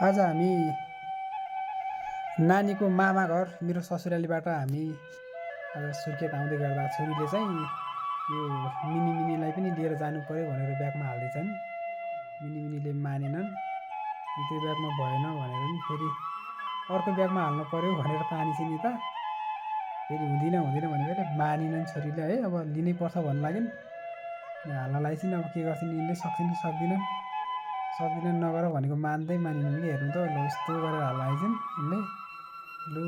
आज हामी नानीको मामा घर मेरो ससुरालीबाट हामी आज सुर्खेत आउँदै गर्दा छोरीले चाहिँ यो मिनीलाई पनि लिएर जानु पर्यो भनेर ब्यागमा हाल्दैछन्। मिनीले मानेनन्, त्यो ब्यागमा भएन भनेर नि फेरि अर्को ब्यागमा हाल्नु पर्यो भनेर तानिसिन् नि त। फेरि हुँदैन भनेर मानिनन् छोरीले है। अब लिनै पर्छ भन्नु लाग्यो हाल्न लाइसिन्। अब के गर्छन् यिनले, सक्छन् सक्दिनन् नगर भनेको मानिनन् कि हेर्नु त ल यस्तो गरेर हाल्न आइछन् यिनले। लु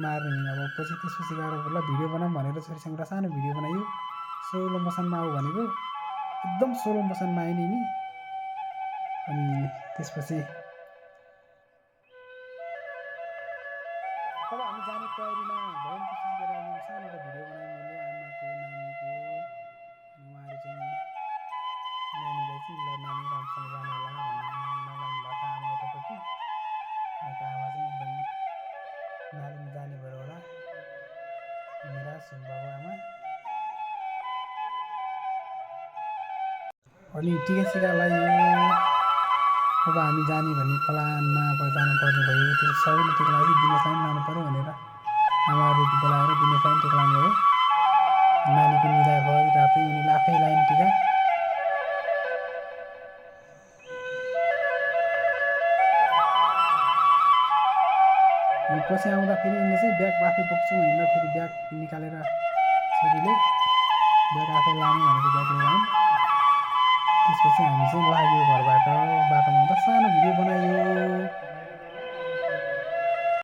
मार्ने नि। अब पछि त्यसपछि गएर ल भिडियो बनाऊँ भनेर छोरीसँग एउटा सानो भिडियो बनाइयो। स्लो मोसनमा आऊ भनेको एकदम स्लो मोसनमा आइन् नि। अनि त्यसपछि अब हामी जाने तयारीमा भयौँ। त्यसपछि गएर हामी सानो एउटा भिडियो बनायौँ मैले आमाको नानीको। उहाँहरू चाहिँ नानीलाई चाहिँ ल नानी राम्रोसँग जानु होला भन्नु नलाग्नु भएको आमा उतापट्टि। यता आमा चाहिँ एकदम नानी जाने भएर होला निराश हुनुभएको आमा। अनि टिका सिका लगाइयो। अब हामी जाने भन्ने प्लानमा अब जानुपर्ने भयो। त्यो सबैले टिका लगाइ दिनेशलाई पनि लानु पऱ्यो भनेर आमाहरू बोलाएर दिनेशलाई पनि टिका लाउनु गयो। नानीको निधार भयो रातै उनीले आफै लाइन् टिका। अनि पछि आउँदा फेरि यिनले चाहिँ ब्याग आफै बोक्छु भनेर फेरि ब्याग निकालेर छोरीले ब्याग आफै लाने भनेको ब्याग लिएर आइन्। त्यसपछि हामी चाहिँ लाग्यो घरबाट। बाटोमा आउँदा सानो भिडियो बनायो।